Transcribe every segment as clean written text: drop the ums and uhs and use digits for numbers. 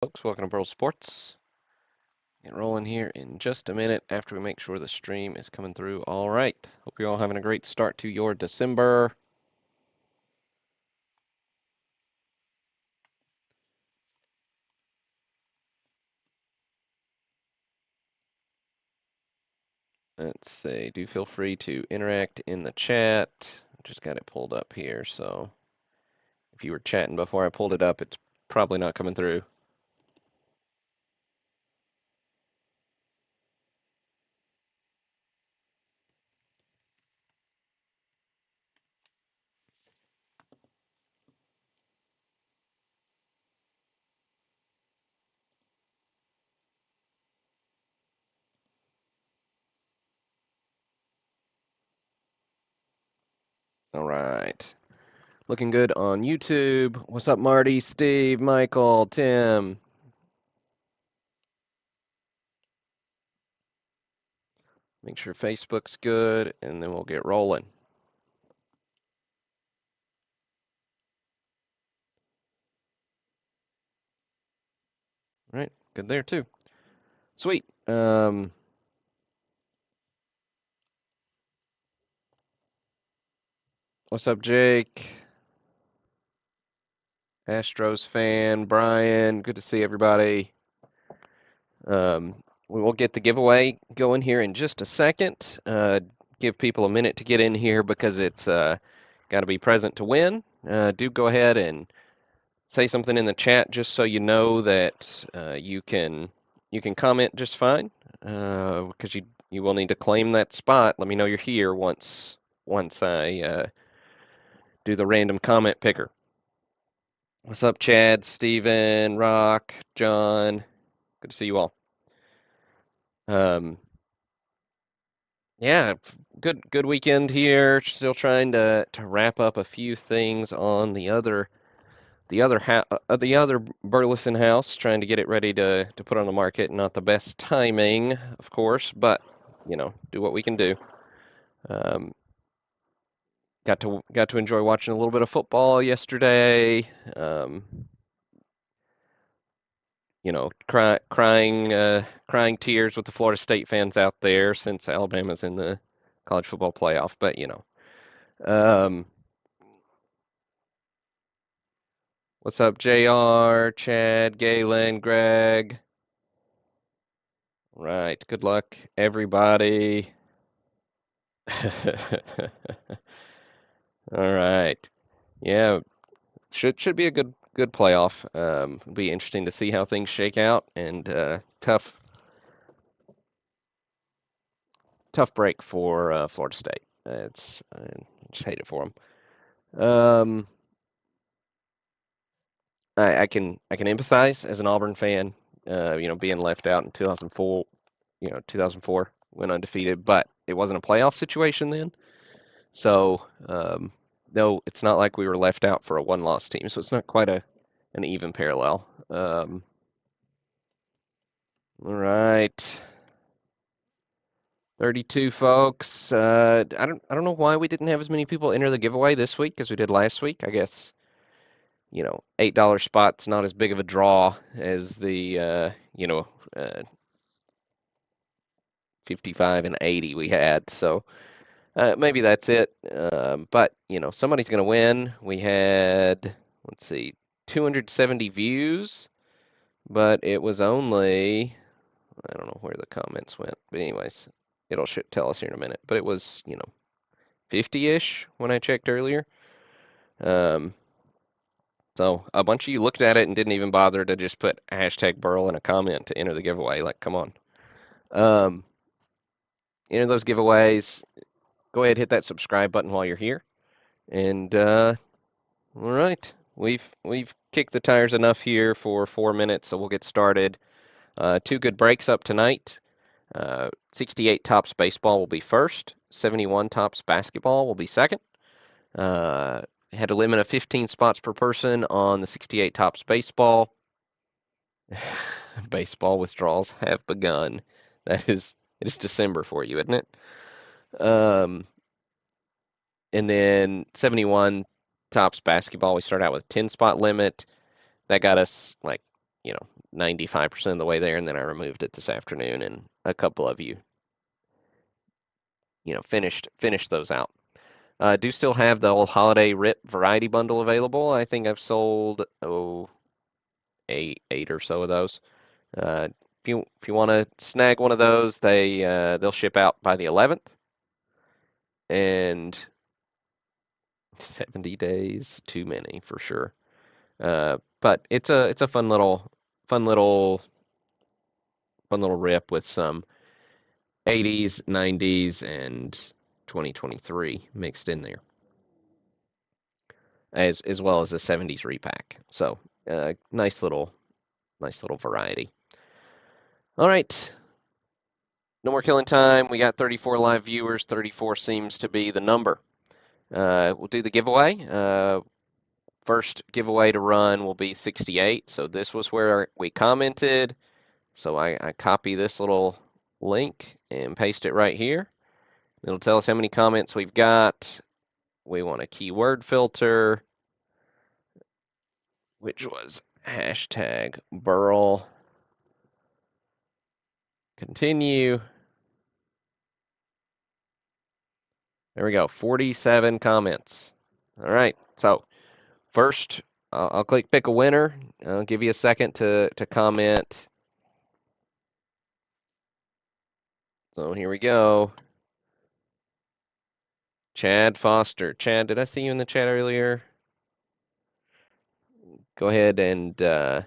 Folks, welcome to Burl Sports. Get rolling here in just a minute after we make sure the stream is coming through all right. Hope you're all having a great start to your December. Let's see. Do feel free to interact in the chat. Just got it pulled up here, so if you were chatting before I pulled it up, it's probably not coming through. All right. Looking good on YouTube. What's up, Marty, Steve, Michael, Tim? Make sure Facebook's good, and then we'll get rolling. All right, good there too. Sweet. What's up, Jake? Astros fan, Brian. Good to see everybody. We will get the giveaway going here in just a second. Give people a minute to get in here because it's got to be present to win. Do go ahead and say something in the chat just so you know that you can comment just fine because you will need to claim that spot. Let me know you're here once I do the random comment picker. What's up, Chad, Steven, Rock, John? Good to see you all. Yeah, good weekend here. Still trying to wrap up a few things on the other Burleson house, trying to get it ready to put on the market. Not the best timing, of course, but do what we can do. Got to enjoy watching a little bit of football yesterday. Crying tears with the Florida State fans out there since Alabama's in the college football playoff. But what's up, JR, Chad, Galen, Greg? Right. Good luck, everybody. All right. Yeah, should be a good playoff. It'll be interesting to see how things shake out, and tough break for Florida State. I just hate it for them. I can empathize as an Auburn fan. Being left out in 2004. 2004 went undefeated, but it wasn't a playoff situation then. So no, it's not like we were left out for a one-loss team. So it's not quite an even parallel. All right. 32 folks. I don't know why we didn't have as many people enter the giveaway this week as we did last week. I guess $8 spot's not as big of a draw as the 55 and 80 we had. So maybe that's it. But somebody's going to win. We had, let's see, 270 views, but it was only, I don't know where the comments went. But anyways, it'll tell us here in a minute. But it was 50-ish when I checked earlier. So a bunch of you looked at it and didn't even bother to just put #Burl in a comment to enter the giveaway. Like, come on. Enter those giveaways. Go ahead, hit that subscribe button while you're here. And all right, we've kicked the tires enough here for 4 minutes, so we'll get started. Two good breaks up tonight. 68 tops baseball will be first. 71 tops basketball will be second. Had a limit of 15 spots per person on the 68 tops baseball. Baseball withdrawals have begun. It is December for you, isn't it? And then 71 tops basketball, we start out with 10 spot limit. That got us 95% of the way there, and then I removed it this afternoon, and a couple of you, finished those out. Do still have the old holiday RIP variety bundle available. I think I've sold eight or so of those. If you want to snag one of those, they'll ship out by the 11th, and 70 days too many for sure. But it's a fun little rip with some 80s, 90s, and 2023 mixed in there, as well as a 70s repack. So nice little variety. All right, no more killing time. We got 34 live viewers. 34 seems to be the number. We'll do the giveaway. First giveaway to run will be 68. So this was where we commented. So I copy this little link and paste it right here. It'll tell us how many comments we've got. We want a keyword filter, which was hashtag Burl. Continue. There we go, 47 comments. All right, so first I'll click pick a winner. I'll give you a second to comment. So here we go. Chad Foster. Chad, did I see you in the chat earlier? Go ahead and let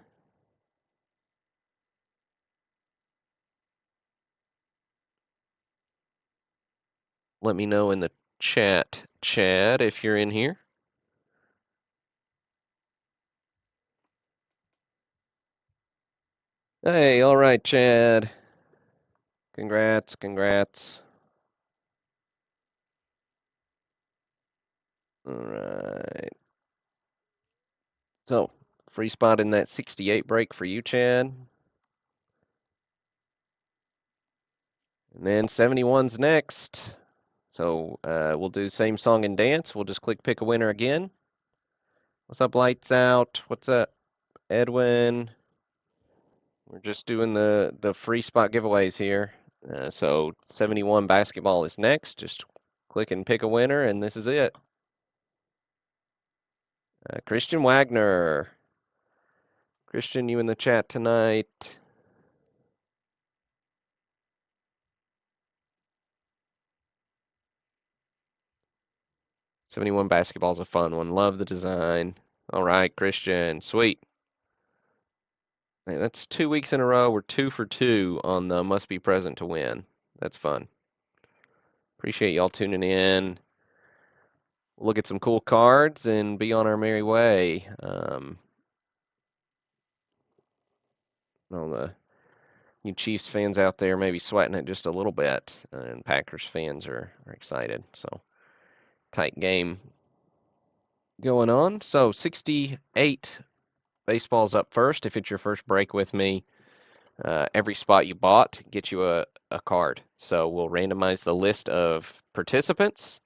me know in the chat, Chad, if you're in here. Hey, all right, Chad. Congrats, congrats. All right. So, free spot in that 68 break for you, Chad. And then 71's next. So we'll do the same song and dance. We'll just click pick a winner again. What's up, Lights Out? What's up, Edwin? We're just doing the free spot giveaways here. So 71 basketball is next. Just click and pick a winner, and this is it. Christian Wagner. Christian, you in the chat tonight? '71 basketball's a fun one. Love the design. All right, Christian. Sweet. Man, that's 2 weeks in a row. We're 2 for 2 on the must be present to win. That's fun. Appreciate y'all tuning in. We'll look at some cool cards and be on our merry way. All the you Chiefs fans out there maybe sweating it just a little bit, and Packers fans are excited. So tight game going on. So 68 baseball's up first. If it's your first break with me, every spot you bought gets you a card. So we'll randomize the list of participants,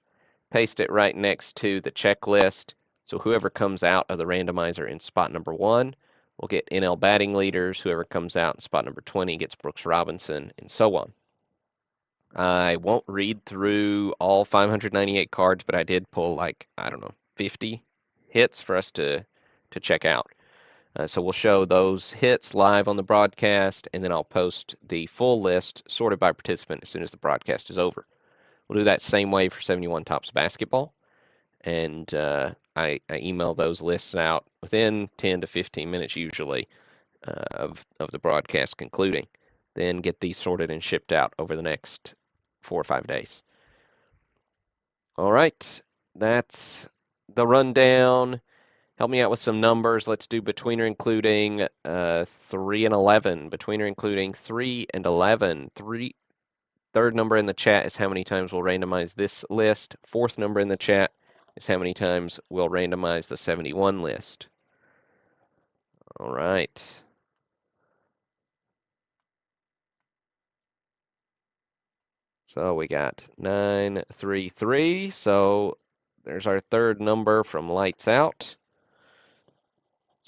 paste it right next to the checklist. So whoever comes out of the randomizer in spot number 1 will get NL batting leaders. Whoever comes out in spot number 20 gets Brooks Robinson, and so on. I won't read through all 598 cards, but I did pull like, I don't know, 50 hits for us to check out. So we'll show those hits live on the broadcast, and then I'll post the full list sorted by participant as soon as the broadcast is over. We'll do that same way for 71 Tops Basketball, and I email those lists out within 10 to 15 minutes usually of the broadcast concluding. Then get these sorted and shipped out over the next 4 or 5 days. All right, that's the rundown. Help me out with some numbers. Let's do between or including 3 and 11. Between or including 3 and 11. Third number in the chat is how many times we'll randomize this list. Fourth number in the chat is how many times we'll randomize the 71 list. All right. So we got 933. So there's our third number from Lights Out.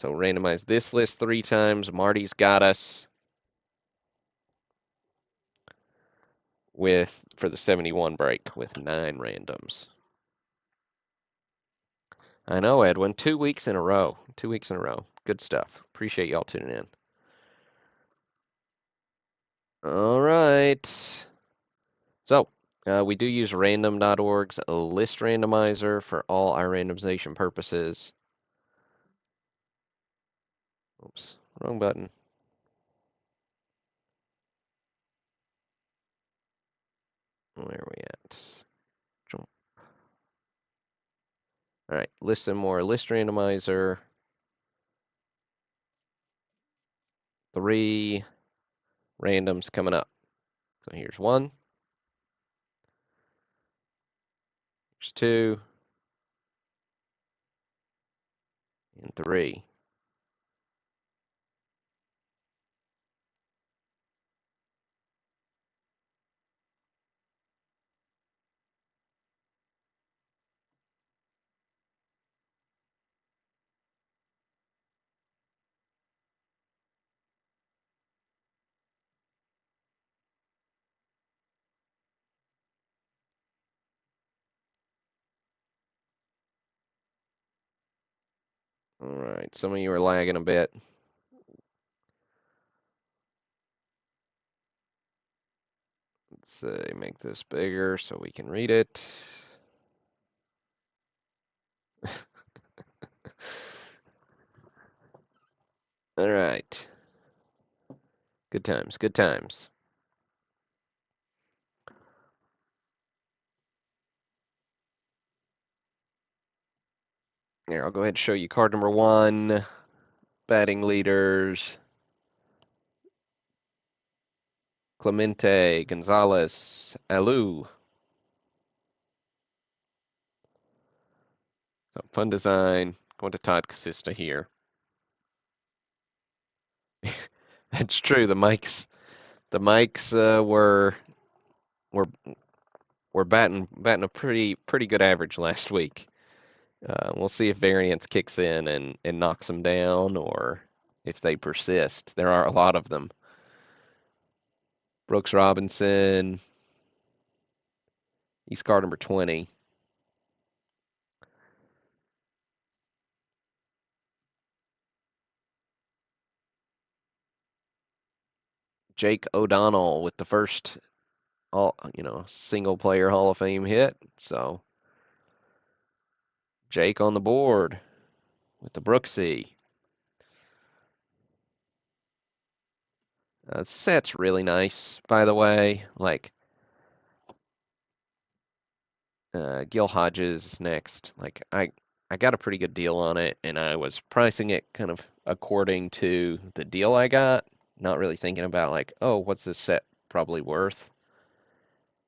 So randomize this list 3 times. Marty's got us for the 71 break with 9 randoms. I know, Edwin. 2 weeks in a row. 2 weeks in a row. Good stuff. Appreciate y'all tuning in. All right. So, we do use random.org's list randomizer for all our randomization purposes. Oops, wrong button. Where are we at? Jump. All right, listen more list randomizer. 3 randoms coming up. So here's 1. Here's 2. And 3. All right, some of you are lagging a bit. Let's make this bigger so we can read it. All right. Good times, good times. Here, I'll go ahead and show you card number 1. Batting leaders. Clemente, Gonzalez, Alou. So fun design. Going to Todd Casista here. That's true. The mics were were batting a pretty good average last week. We'll see if variance kicks in and knocks them down, or if they persist. There are a lot of them. Brooks Robinson, he's card number 20. Jake O'Donnell with the first single player Hall of Fame hit. So Jake on the board with the Brooksy. Set's really nice, by the way. Like, Gil Hodges is next. Like, I got a pretty good deal on it, and I was pricing it kind of according to the deal I got, not really thinking about like, oh, what's this set probably worth?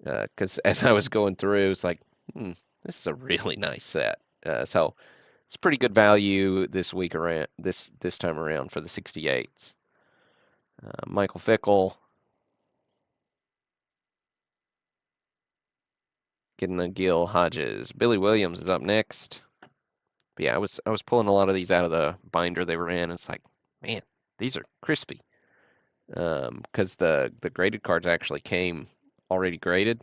Because as I was going through, it's like, this is a really nice set. So it's pretty good value this week around this time around for the 68s. Michael Fickle getting the Gil Hodges. Billy Williams is up next. But yeah, I was pulling a lot of these out of the binder they were in. It's like, man, these are crispy. Because the graded cards actually came already graded,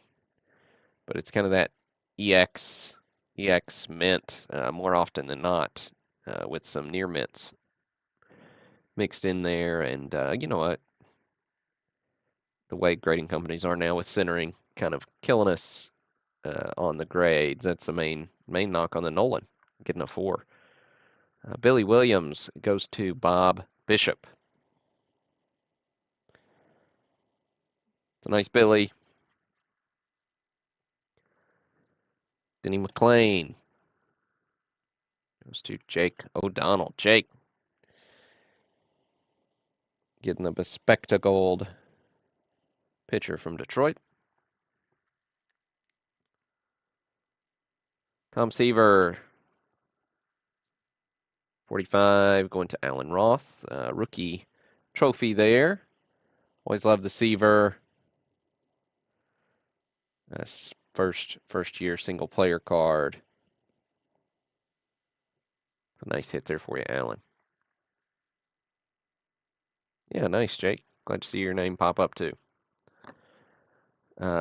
but it's kind of that EX mint more often than not, with some near mints mixed in there. And you know what? The way grading companies are now with centering kind of killing us on the grades. That's the main knock on the Nolan, getting a 4. Billy Williams goes to Bob Bishop. It's a nice Billy. Denny McClain goes to Jake O'Donnell. Jake getting the bespectacled pitcher from Detroit. Tom Seaver, 45, going to Alan Roth. Rookie trophy there. Always love the Seaver. First year single player card. It's a nice hit there for you, Alan. Yeah, nice, Jake. Glad to see your name pop up too.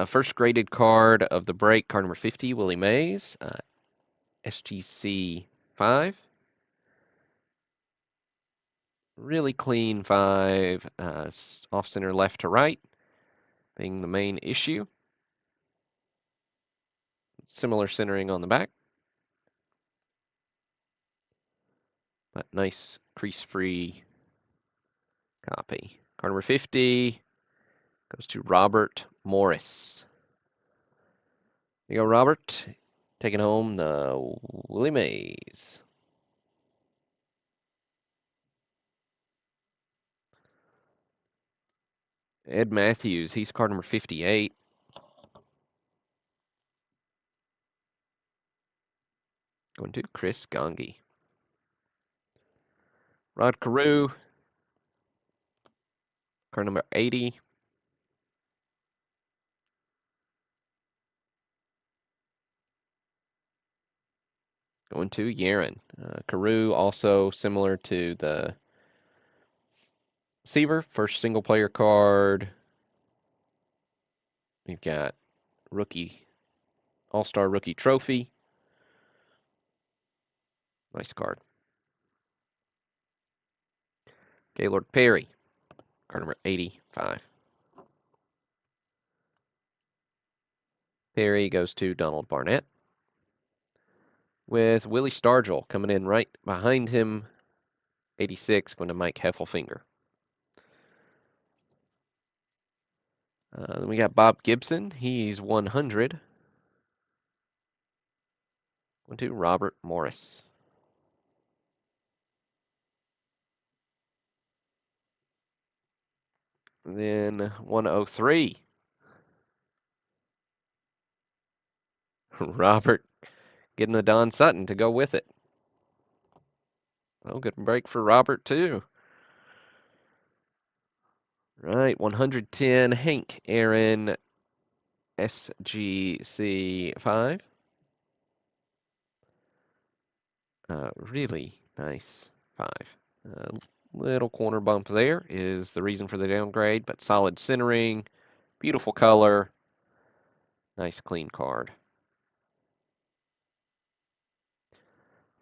First graded card of the break, card number 50, Willie Mays, SGC 5. Really clean 5, off center left to right, being the main issue. Similar centering on the back, but nice crease-free copy. Card number 50 goes to Robert Morris. There you go, Robert. Taking home the Willie Mays. Ed Matthews, he's card number 58. Going to Chris Gongi. Rod Carew, card number 80. Going to Yaron. Carew also similar to the Seaver, first single player card. We've got rookie, all-star rookie trophy. Nice card. Gaylord Perry, card number 85. Perry goes to Donald Barnett. With Willie Stargell coming in right behind him, 86, going to Mike Heffelfinger. Then we got Bob Gibson. He's 100. Going to Robert Morris. Then 103. Robert getting the Don Sutton to go with it. Oh, good break for Robert, too. Right, 110, Hank Aaron, SGC 5. Really nice 5. Little corner bump there is the reason for the downgrade, but solid centering, beautiful color, nice clean card.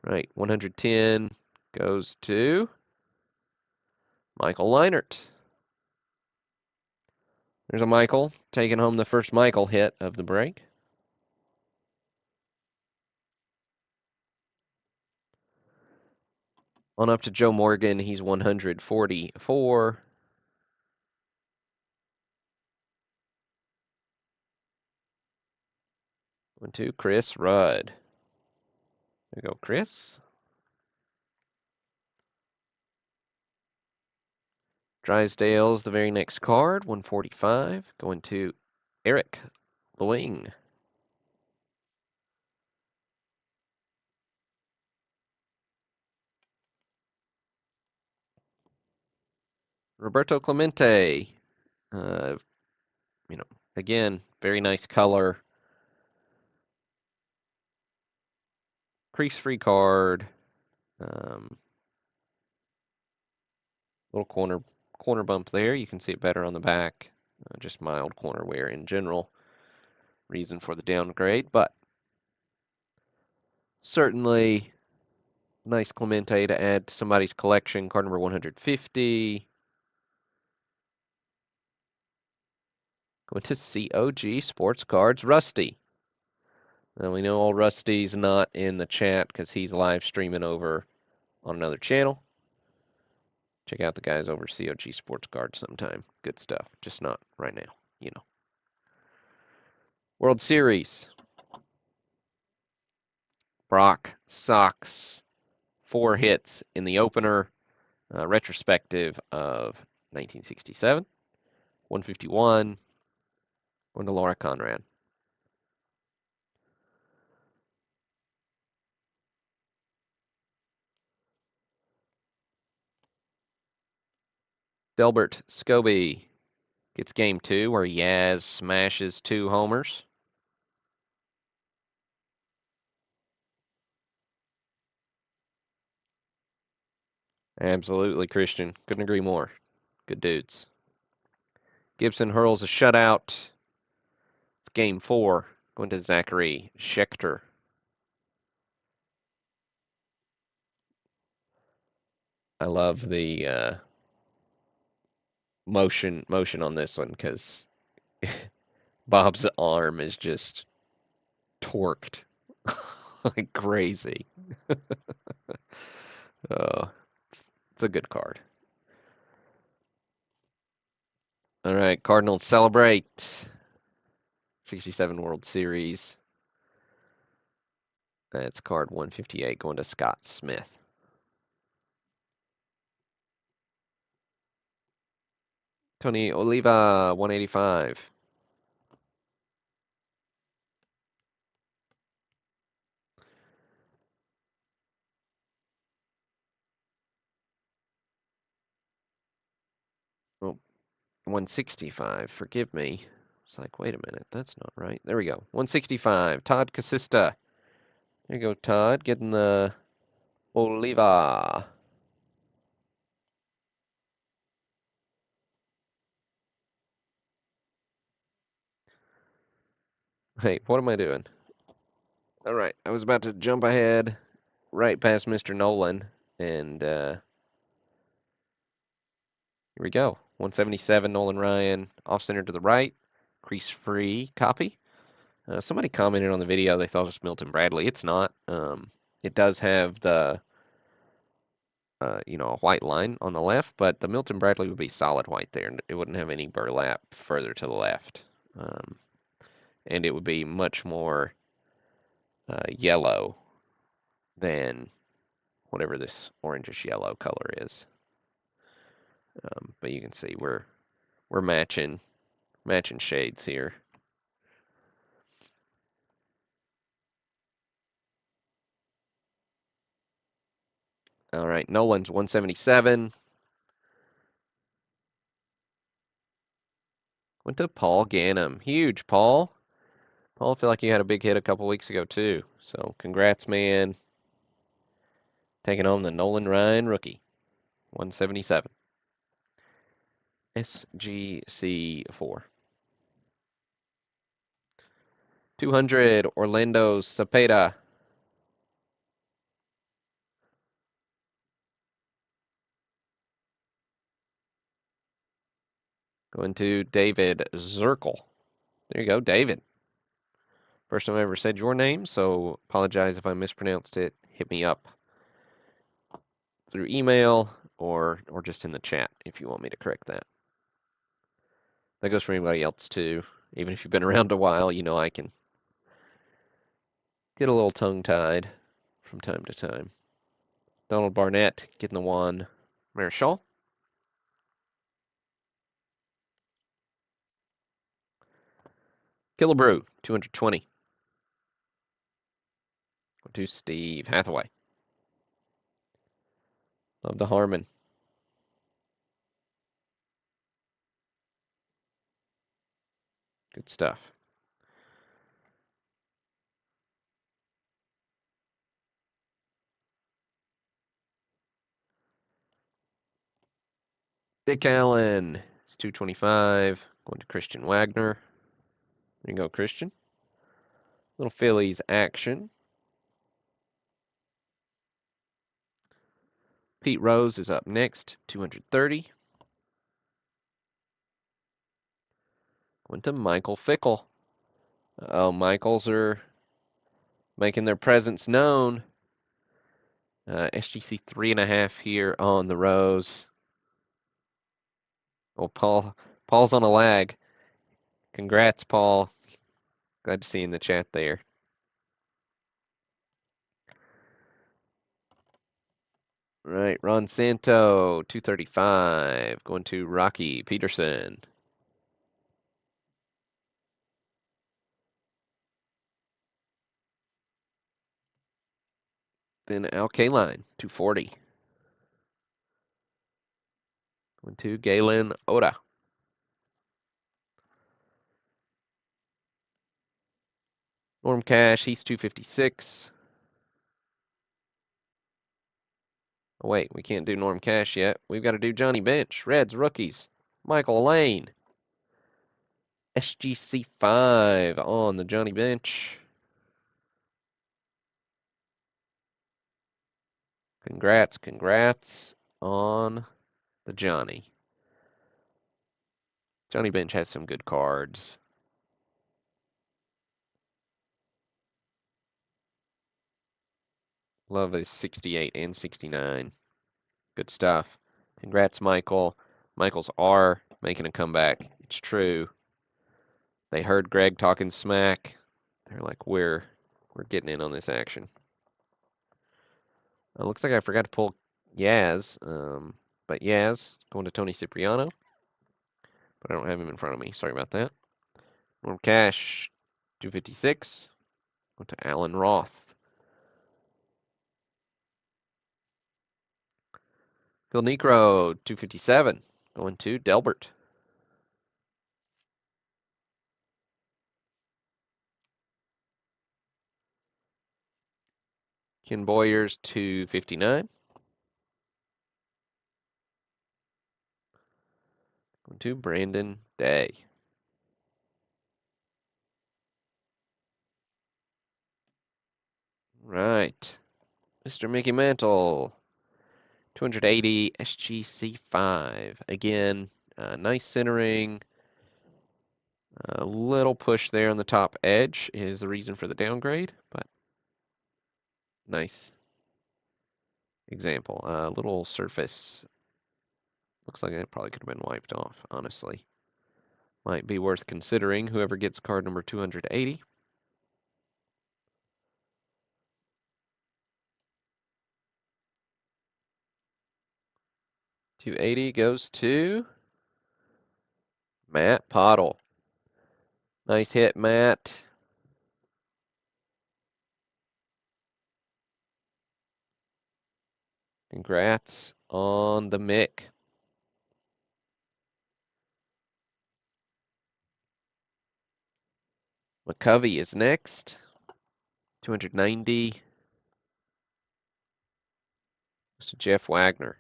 Right, 110 goes to Michael Leinert. There's a Michael taking home the first Michael hit of the break. On up to Joe Morgan, he's 144. One, two, Chris Rudd. There you go, Chris. Drysdale's the very next card, 145. Going to Eric Lewing. Roberto Clemente. Uh, again, very nice color. Crease-free card. Little corner bump there. You can see it better on the back. Just mild corner wear in general. Reason for the downgrade, but certainly nice Clemente to add to somebody's collection. Card number 150. Going to COG Sports Cards, Rusty. Now we know old Rusty's not in the chat because he's live streaming over on another channel. Check out the guys over COG Sports Cards sometime. Good stuff. Just not right now, you know. World Series. Brock Sox. 4 hits in the opener. Retrospective of 1967. 151. Going to Laura Conrad. Delbert Scobie gets game 2 where Yaz smashes 2 homers. Absolutely, Christian. Couldn't agree more. Good dudes. Gibson hurls a shutout. It's game 4. Going to Zachary Schechter. I love the motion on this one because Bob's arm is just torqued like crazy. Oh, it's a good card. All right, Cardinals celebrate 67 World Series. That's card 158 going to Scott Smith. Tony Oliva 185. Oh, 165. Forgive me. It's like, wait a minute, that's not right. There we go. 165. Todd Casista. There you go, Todd, getting the Oliva. Hey, what am I doing? All right, I was about to jump ahead right past Mr. Nolan, and here we go. 177, Nolan Ryan, off center to the right, crease free copy. Somebody commented on the video they thought it was Milton Bradley. It's not. It does have the a white line on the left, but the Milton Bradley would be solid white there, and it wouldn't have any burlap further to the left. And it would be much more yellow than whatever this orangish yellow color is. But you can see we're matching shades here. All right, Nolan's 177. Went to Paul Ganem. Huge, Paul. Paul, I feel like you had a big hit a couple weeks ago, too. So congrats, man. Taking home the Nolan Ryan rookie. 177. SGC4. 200, Orlando Cepeda. Going to David Zirkle. There you go, David. First time I ever said your name, so apologize if I mispronounced it. Hit me up through email or just in the chat if you want me to correct that. That goes for anybody else too. Even if you've been around a while, you know I can get a little tongue-tied from time to time. Donald Barnett getting the one. Marichal. Killebrew, 220. To Steve Hathaway. Love the Harmon. Good stuff. Dick Allen is 225. Going to Christian Wagner. There you go, Christian. Little Phillies action. Pete Rose is up next, 230. Going to Michael Fickle. Oh, Michaels are making their presence known. SGC 3.5 here on the Rose. Oh, Paul's on a lag. Congrats, Paul. Glad to see you in the chat there. Right, Ron Santo, 235. Going to Rocky Peterson. Then Al Kaline, 240. Going to Galen Oda. Norm Cash, he's 256. Oh, wait, we can't do Norm Cash yet. We've got to do Johnny Bench. Reds, rookies. Michael Lane. SGC 5 on the Johnny Bench. Congrats on the Johnny. Johnny Bench has some good cards. Love his 68 and 69. Good stuff. Congrats, Michael. Michael's are making a comeback. It's true. They heard Greg talking smack. They're like, we're getting in on this action. Looks like I forgot to pull Yaz. But Yaz going to Tony Cipriano. But I don't have him in front of me. Sorry about that. Norm Cash, 256. Going to Alan Roth. Phil Necro, 257. Going to Delbert. Ken Boyers, 259. Going to Brandon Day. Right. Mr. Mickey Mantle, 280 SGC 5. Again, nice centering. A little push there on the top edge is the reason for the downgrade, but nice example. A little surface. Looks like it probably could have been wiped off, honestly. Might be worth considering, whoever gets card number 280. $280 goes to Matt Pottle. Nice hit, Matt. Congrats on the Mick. McCovey is next. 290. Goes to Jeff Wagner.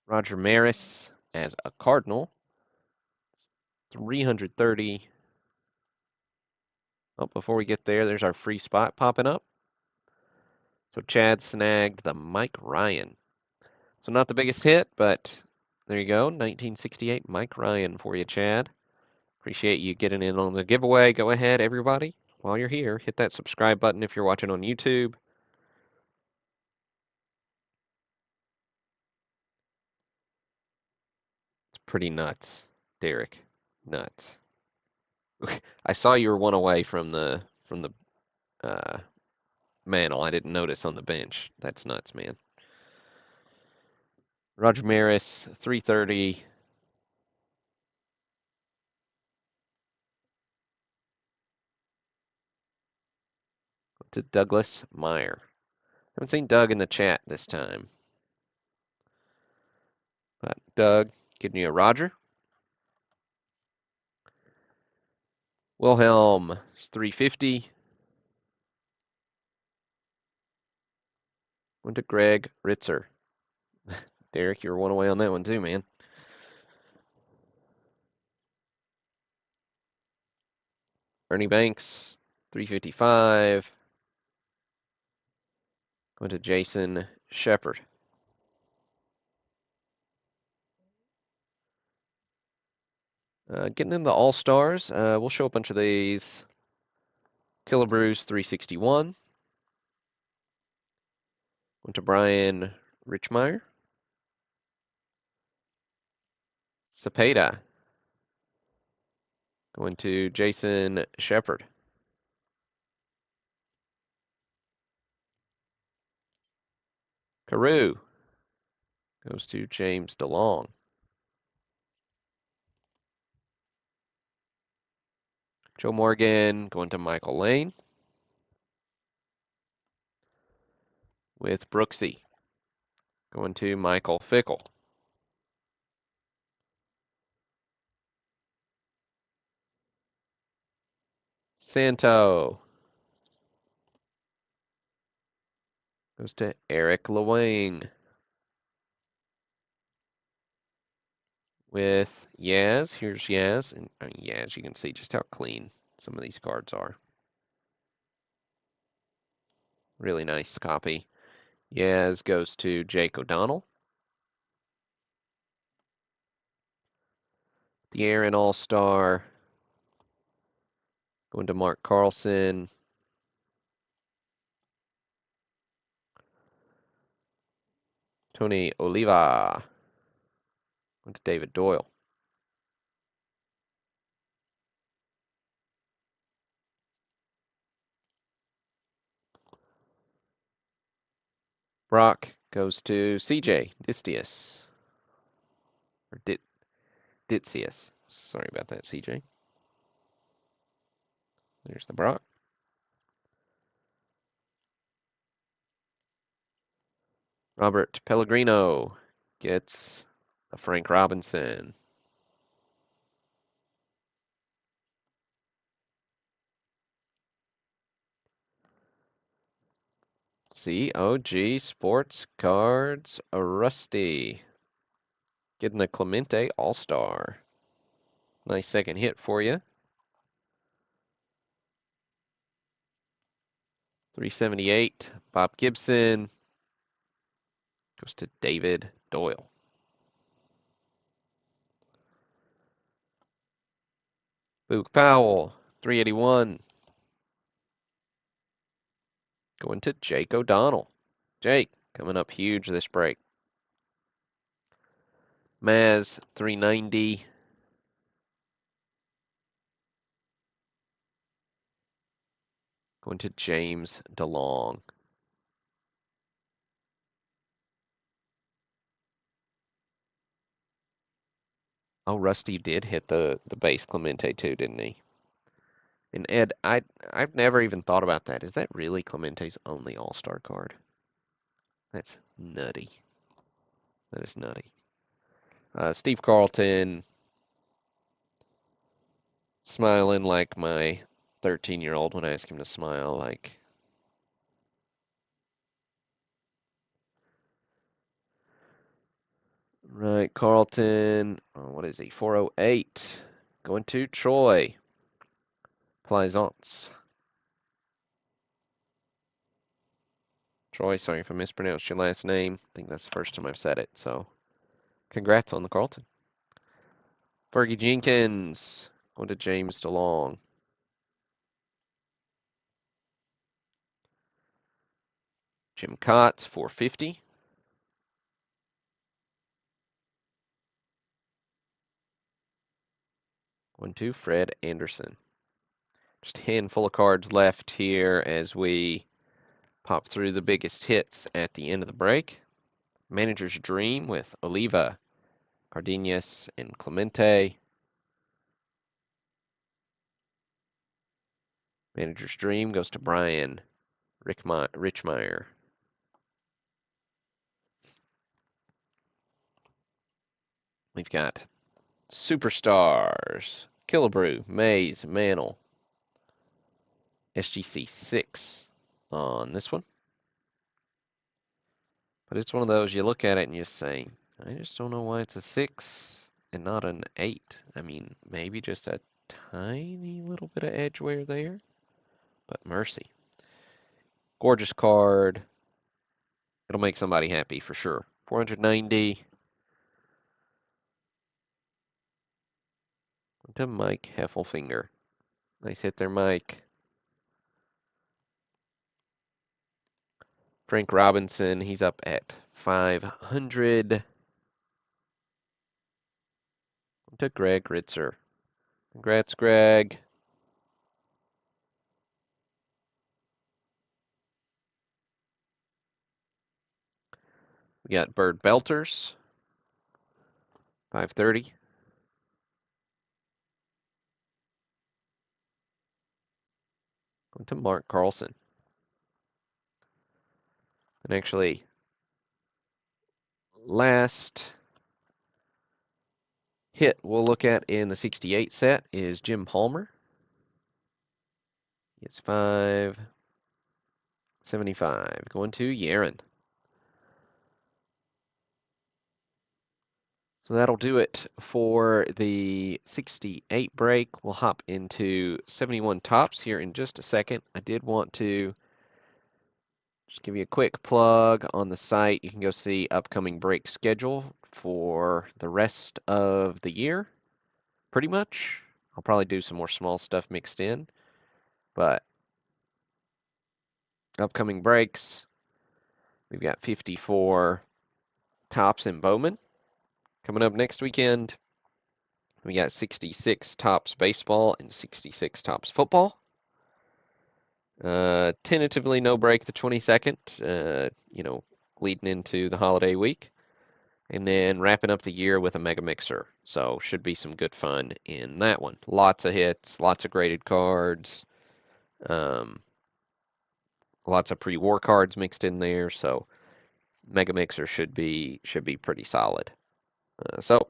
Roger Maris as a Cardinal. 330. Oh, before we get there, there's our free spot popping up. So Chad snagged the Mike Ryan. So not the biggest hit, but there you go. 1968 Mike Ryan for you, Chad. Appreciate you getting in on the giveaway. Go ahead, everybody. While you're here, hit that subscribe button if you're watching on YouTube. It's pretty nuts, Derek. Nuts. I saw you were one away from the uh, mantle. I didn't notice on the bench. That's nuts, man. Roger Maris, 330. To Douglas Meyer. Haven't seen Doug in the chat this time. But Doug, giving you a Roger. Wilhelm is 350. Went to Greg Ritzer. Derek, you were one away on that one too, man. Ernie Banks, 355. Going to Jason Shepard. Getting in the All-Stars. We'll show a bunch of these. Killer Bruce, 361. Went to Brian Richmeyer. Cepeda. Going to Jason Shepard. Carew goes to James DeLong. Joe Morgan going to Michael Lane. With Brooksy going to Michael Fickle. Santo Goes to Eric Lewang. With Yaz, here's Yaz. And Yaz, you can see just how clean some of these cards are. Really nice copy. Yaz goes to Jake O'Donnell. The Aaron All-Star going to Mark Carlson. Tony Oliva going to David Doyle. Brock goes to CJ Distius. Or Ditzius. Sorry about that, CJ. There's the Brock. Robert Pellegrino gets a Frank Robinson. COG Sports Cards, a Rusty. Getting a Clemente All-Star. Nice second hit for you. 378, Bob Gibson. Goes to David Doyle. Luke Powell, 381. Going to Jake O'Donnell. Jake, coming up huge this break. Maz, 390. Going to James DeLong. Oh, Rusty did hit the base Clemente too, didn't he? And Ed, I've never even thought about that. Is that really Clemente's only All-Star card? That's nutty. That is nutty. Steve Carlton, smiling like my 13-year-old when I ask him to smile. Like, right, Carlton. Oh, what is he? 408. Going to Troy Plaisance. Troy, sorry if I mispronounced your last name. I think that's the first time I've said it. So, congrats on the Carlton. Fergie Jenkins. Going to James DeLong. Jim Kotz, 450. Going to Fred Anderson. Just a handful of cards left here as we pop through the biggest hits at the end of the break. Manager's Dream with Oliva, Cardenas, and Clemente. Manager's Dream goes to Brian Richmeyer. We've got Superstars, Killebrew, Mays, Mantle, SGC 6 on this one. But it's one of those, you look at it and you say, I just don't know why it's a 6 and not an 8. I mean, maybe just a tiny little bit of edge wear there, but mercy. Gorgeous card. It'll make somebody happy for sure. 490. To Mike Heffelfinger. Nice hit there, Mike. Frank Robinson, he's up at 500. To Greg Ritzer. Congrats, Greg. We got Bird Belters. 530. Going to Mark Carlson. And actually, last hit we'll look at in the 68 set is Jim Palmer. It's 5. 75. Going to Yaren. So that'll do it for the 68 break. We'll hop into 71 tops here in just a second. I did want to just give you a quick plug on the site. You can go see upcoming break schedule for the rest of the year, pretty much. I'll probably do some more small stuff mixed in, but upcoming breaks, we've got 54 tops in Bowman coming up next weekend. We got 66 tops baseball and 66 tops football. Tentatively no break the 22nd, leading into the holiday week. And then wrapping up the year with a mega mixer. So should be some good fun in that one. Lots of hits, lots of graded cards, um, lots of pre-war cards mixed in there. So mega mixer should be pretty solid. So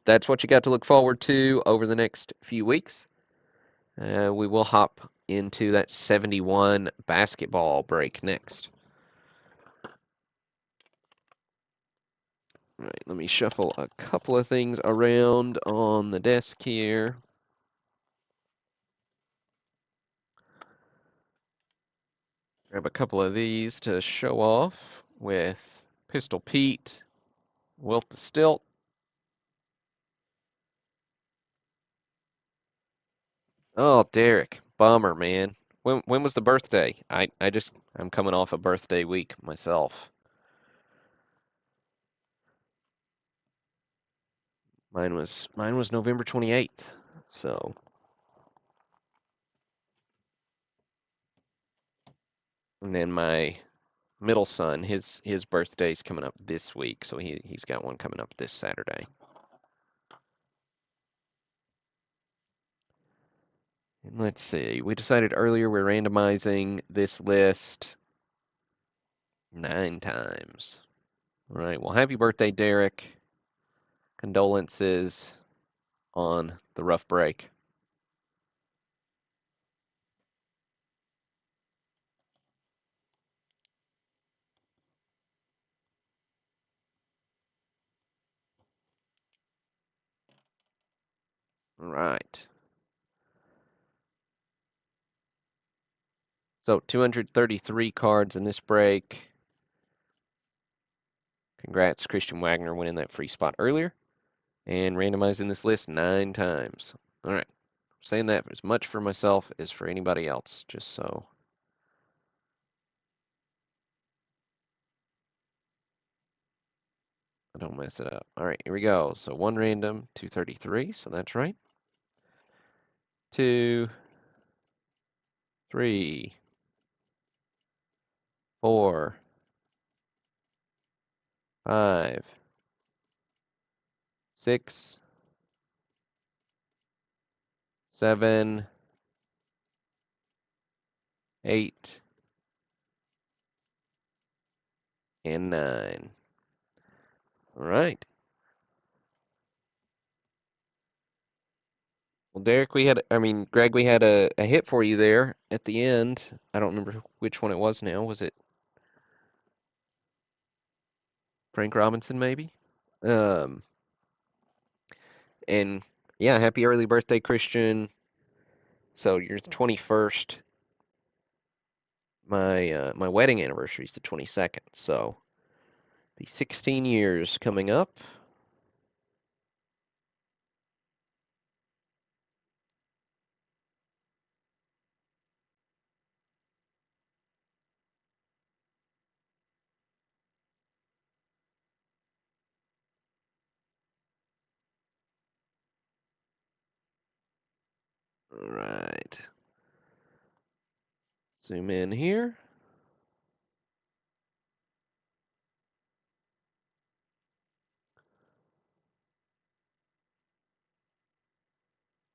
that's what you got to look forward to over the next few weeks. We will hop into that 71 basketball break next. All right, let me shuffle a couple of things around on the desk here. Grab a couple of these to show off with Pistol Pete, Wilt the Stilt. Oh, Derek, bummer, man. When was the birthday? I'm coming off a birthday week myself. Mine was November 28th. So, and then my middle son, his birthday's coming up this week, so he's got one coming up this Saturday. And let's see, we decided earlier we're randomizing this list 9 times. All right, well, happy birthday, Derek. Condolences on the rough break. All right. So 233 cards in this break. Congrats, Christian Wagner, winning that free spot earlier. And randomizing this list 9 times. All right. I'm saying that as much for myself as for anybody else, just so I don't mess it up. All right, here we go. So 1 random, 233, so that's right. 2, 3, 4, 5, 6, 7, 8, and 9. All right. Well, Derek, Greg, we had a hit for you there at the end. I don't remember which one it was now. Was it Frank Robinson, maybe? Um, and yeah, happy early birthday, Christian. So you're the 21st. My wedding anniversary is the 22nd, so be 16 years coming up. All right. Zoom in here.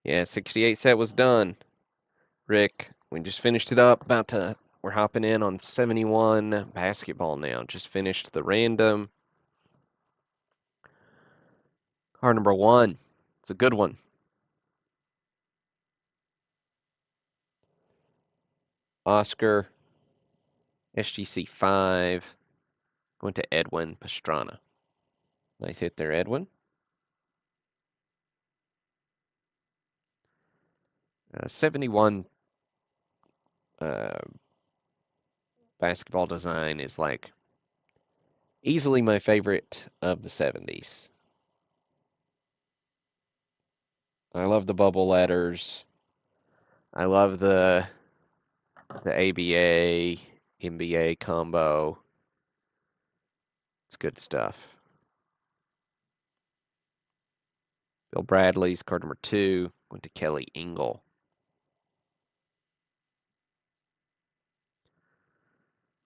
Yeah, 68 set was done. Rick, we just finished it up. We're hopping in on 71 basketball now. Just finished the random. Card number 1. It's a good one. Oscar SGC 5, going to Edwin Pastrana. Nice hit there, Edwin. 71 basketball design is like easily my favorite of the 70s. I love the bubble letters. I love the ABA, NBA combo. It's good stuff. Bill Bradley's card number 2 went to Kelly Engel.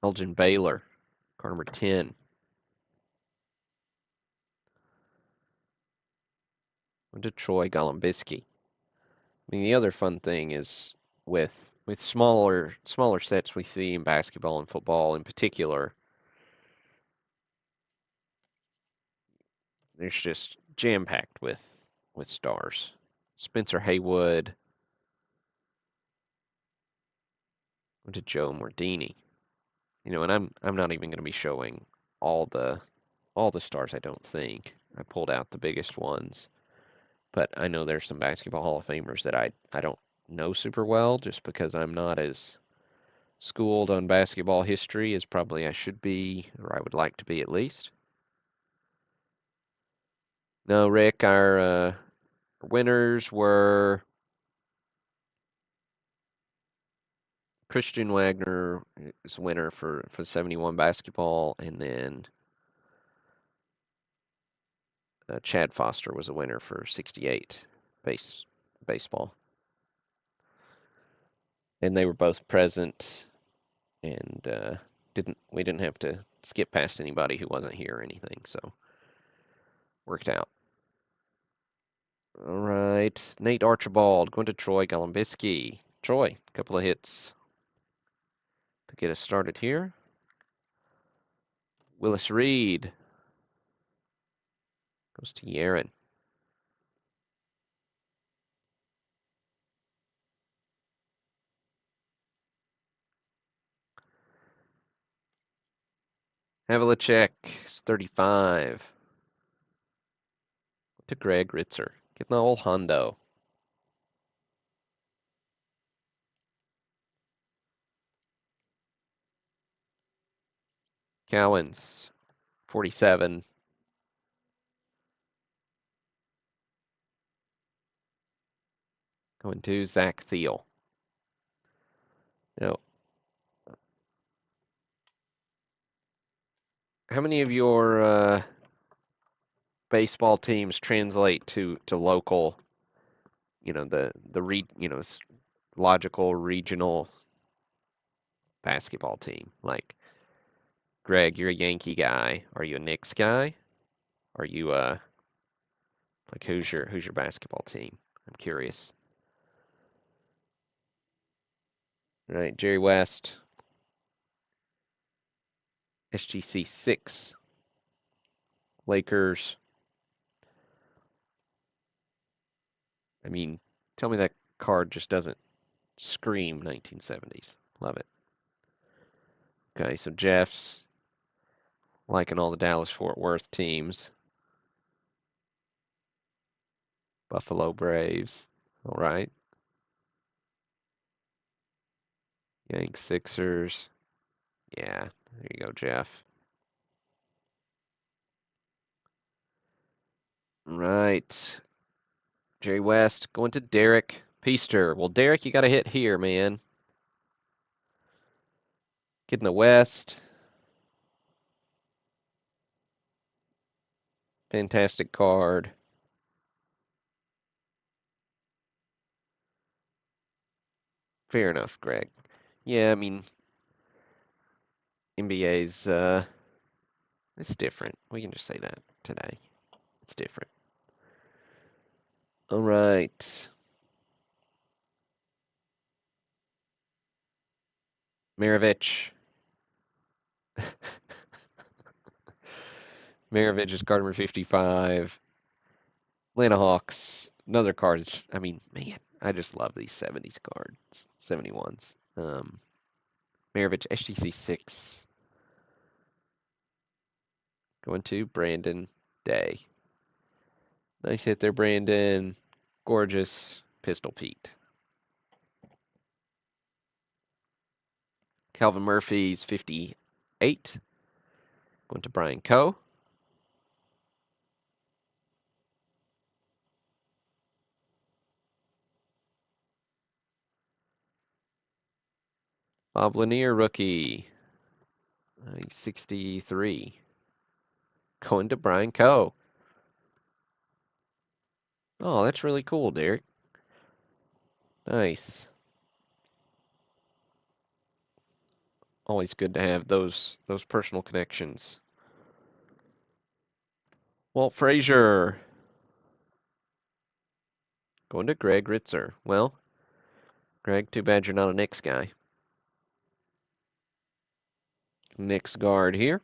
Elgin Baylor, card number 10. Went to Troy Golombisky. I mean, the other fun thing is with smaller sets we see in basketball and football in particular, there's just jam-packed with stars. Spencer Haywood, went to Joe Mordini. You know, and I'm not even going to be showing all the stars, I don't think. I pulled out the biggest ones, but I know there's some basketball Hall of Famers that I don't know super well just because I'm not as schooled on basketball history as probably I should be, or I would like to be at least. No, Rick, our winners were Christian Wagner is a winner for 71 basketball, and then Chad Foster was a winner for 68 baseball. And they were both present, and we didn't have to skip past anybody who wasn't here or anything, so worked out. All right, Nate Archibald going to Troy Golombisky. Troy, a couple of hits to get us started here. Willis Reed goes to Yaron. Havlicek is 35. To Greg Ritzer. Getting the old Hondo. Cowens, 47. Going to Zach Thiel. Now, how many of your baseball teams translate to local? You know logical regional basketball team. Like Greg, you're a Yankee guy. Are you a Knicks guy? Are you like who's your basketball team? I'm curious. All right, Jerry West, SGC 6, Lakers. I mean, tell me that card just doesn't scream 1970s. Love it. Okay, so Jeff's liking all the Dallas-Fort Worth teams. Buffalo Braves. All right. Yanks, Sixers. Yeah, there you go, Jeff. Right. Jerry West going to Derek Peaster. Well, Derek, you got a hit here, man. Getting the West. Fantastic card. Fair enough, Greg. Yeah, I mean, NBA's it's different. We can just say that today. It's different. All right. Maravich. Maravich is card number 55. Atlanta Hawks. Another card. I mean, man, I just love these 70s cards. 71s. Maravich, SGC 6. Going to Brandon Day. Nice hit there, Brandon. Gorgeous. Pistol Pete. Calvin Murphy's 58. Going to Brian Coe. Bob Lanier, rookie. 63. Going to Brian Coe. Oh, that's really cool, Derek. Nice. Always good to have those personal connections. Walt Frazier. Going to Greg Ritzer. Well, Greg, too bad you're not a Knicks guy. Knicks guard here.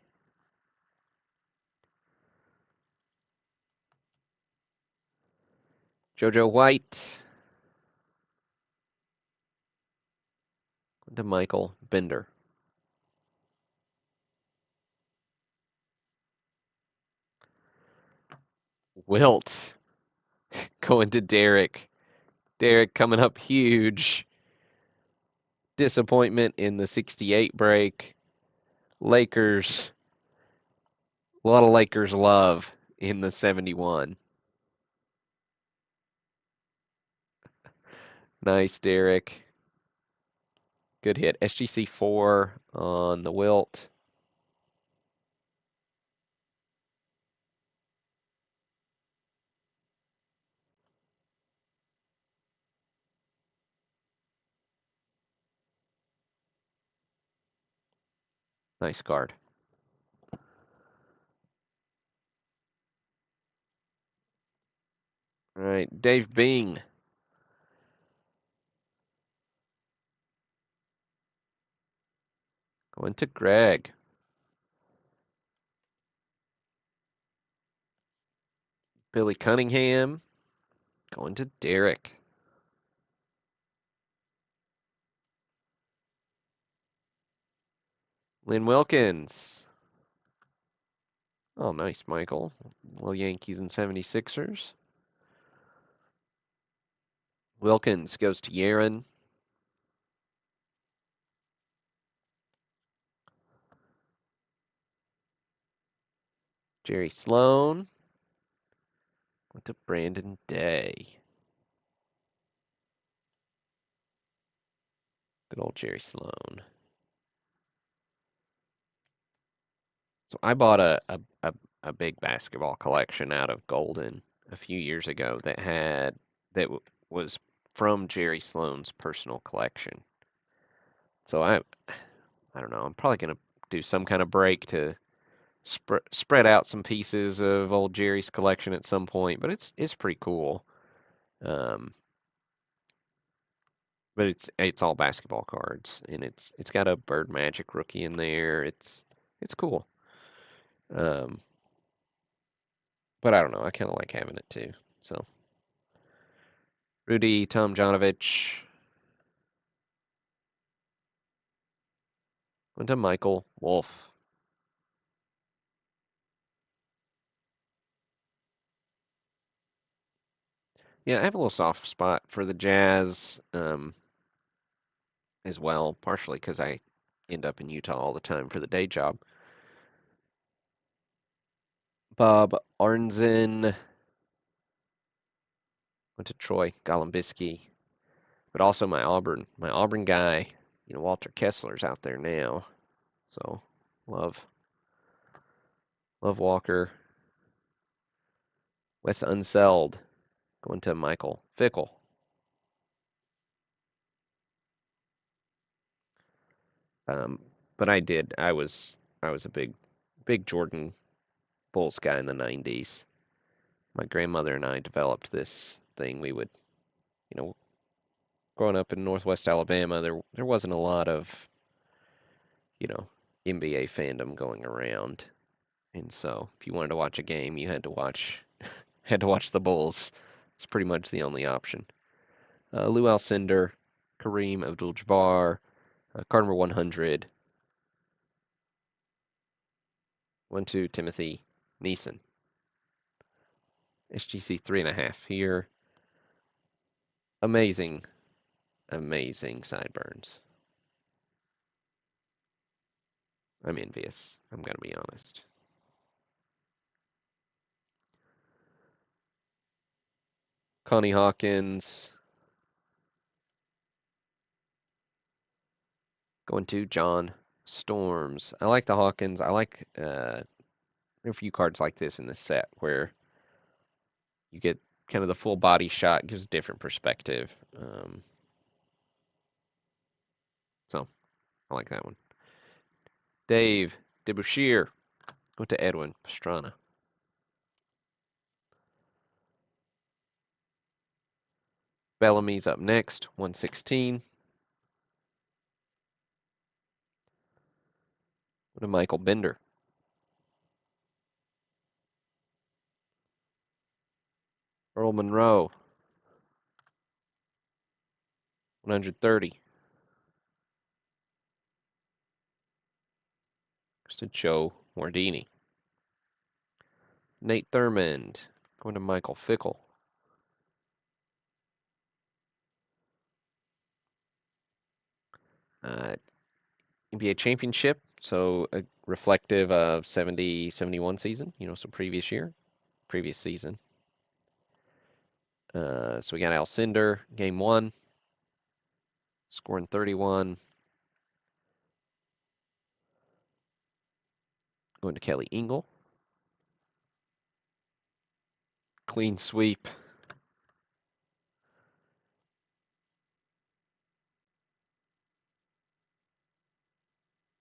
JoJo White. Going to Michael Bender. Wilt. Going to Derek. Derek coming up huge. Disappointment in the 68 break. Lakers. A lot of Lakers love in the 71. Nice, Derek. Good hit. SGC 4 on the Wilt. Nice card. All right, Dave Bing. Going to Greg. Billy Cunningham. Going to Derek. Lynn Wilkins. Oh, nice, Michael. Well, Yankees and 76ers. Wilkins goes to Yaron. Jerry Sloan. Went to Brandon Day. Good old Jerry Sloan. So I bought a big basketball collection out of Golden a few years ago that was from Jerry Sloan's personal collection. So I don't know. I'm probably gonna do some kind of break to spread out some pieces of old Jerry's collection at some point. But it's pretty cool. Um, but it's all basketball cards, and it's got a Bird Magic rookie in there. It's cool. Um, but I don't know. I kind of like having it too. So Rudy Tomjanovich went to Michael Wolf. Yeah, I have a little soft spot for the Jazz as well, partially because I end up in Utah all the time for the day job. Bob Arnzen went to Troy Golombisky, but also my Auburn guy, Walter Kessler's out there now. So love Walker. Wes Unseld going to Michael Fickle. But I was a big Jordan Bulls guy in the 90s. My grandmother and I developed this thing. We would, you know, growing up in Northwest Alabama, there wasn't a lot of, you know, NBA fandom going around. And so if you wanted to watch a game, you had to watch the Bulls. It's pretty much the only option. Lou Alcindor, Kareem Abdul-Jabbar, Card number 100. 1-2, Timothy Neeson. SGC 3.5 here. Amazing, amazing sideburns. I'm envious. I'm going to be honest. Connie Hawkins. Going to John Storms. I like the Hawkins. I like there are a few cards like this in this set where you get kind of the full body shot, gives a different perspective. So I like that one. Dave DeBouchier. Go to Edwin Pastrana. Bellamy's up next, 116. Go to Michael Bender. Earl Monroe, 130. Goes to Joe Mordini. Nate Thurmond, going to Michael Fickle. NBA championship, so reflective of 70-71 season, so previous season. So we got Alcindor, game 1, scoring 31. Going to Kelly Ingle. Clean sweep.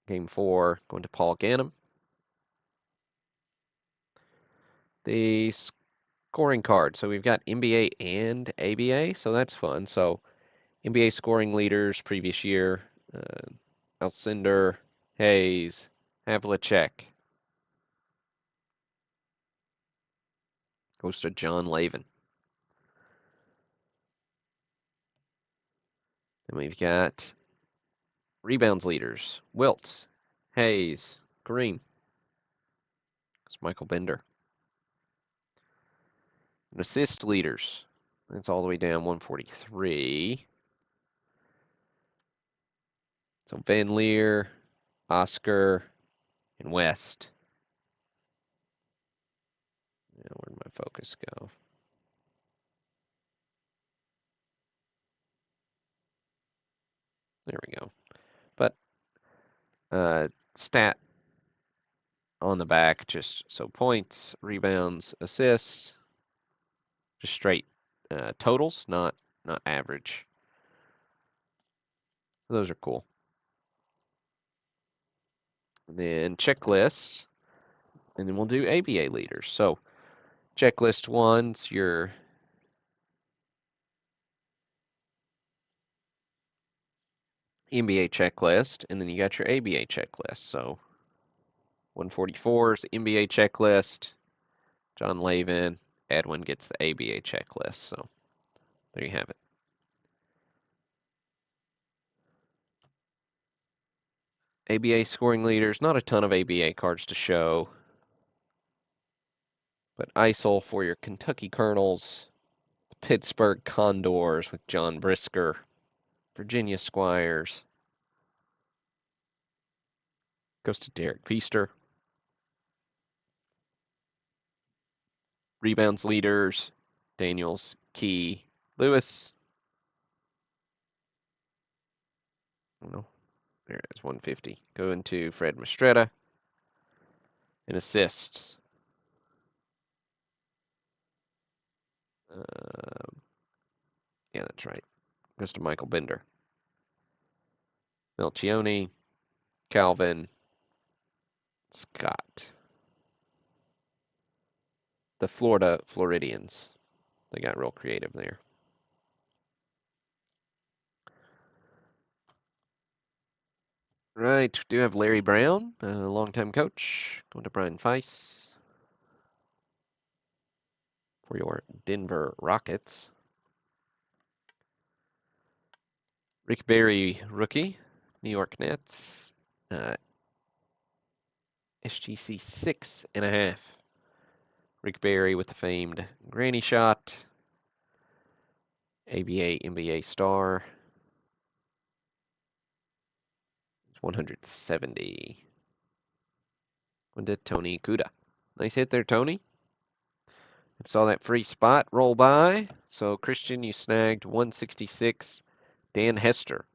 Game 4, going to Paul Ganem. The scoring card. So we've got NBA and ABA, so that's fun. So NBA scoring leaders previous year, Alcindor, Hayes, Havlicek. Goes to John Lavin. Then we've got rebounds leaders, Wilt, Hayes, Kareem. It's Michael Bender. And assist leaders, that's all the way down 143. So Van Leer, Oscar, and West. Now, where'd my focus go? There we go. But stat on the back, just so points, rebounds, assists, just straight totals, not average. Those are cool. And then checklists, and then we'll do ABA leaders. So checklist 1's your NBA checklist, and then you got your ABA checklist. So 144 is the NBA checklist. John Lavin, Edwin gets the ABA checklist. So there you have it. ABA scoring leaders, not a ton of ABA cards to show. But ISIL for your Kentucky Colonels, the Pittsburgh Condors with John Brisker, Virginia Squires. Goes to Derek Feaster. Rebounds leaders, Daniels, Key, Lewis. No, there it is, 150. Going to Fred Mastretta. And assists. Yeah, that's right. Goes to Michael Bender. Melchione, Calvin, Scott. The Florida Floridians. They got real creative there. Right, we do have Larry Brown, a longtime coach. Going to Brian Feiss for your Denver Rockets. Rick Barry, rookie. New York Nets. SGC 6.5. Rick Barry with the famed granny shot. ABA NBA star. It's 170. One to Tony Kuda. Nice hit there, Tony. Saw that free spot roll by. So, Christian, you snagged 166. Dan Hester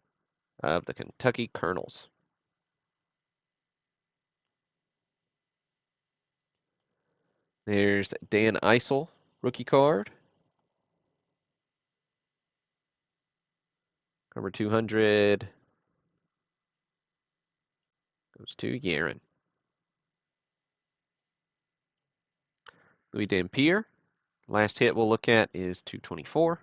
of the Kentucky Colonels. There's Dan Eisel, rookie card. Number 200 goes to Yaron. Louis Dampier. Last hit we'll look at is 224.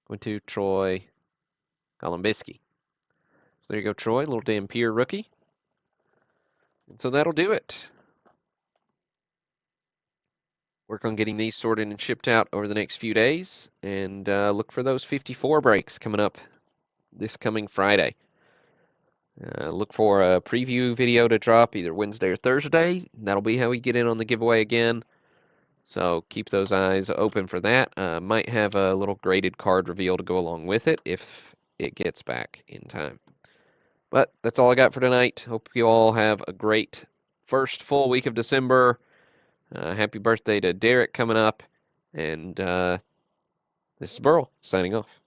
Going to Troy Golombisky. So there you go, Troy, little Dampier rookie. And so that'll do it. Work on getting these sorted and shipped out over the next few days, and look for those 54 breaks coming up this coming Friday. Look for a preview video to drop either Wednesday or Thursday. That'll be how we get in on the giveaway again. So keep those eyes open for that. Might have a little graded card reveal to go along with it if it gets back in time. But that's all I got for tonight. Hope you all have a great first full week of December. Happy birthday to Derek coming up. And this is Burl signing off.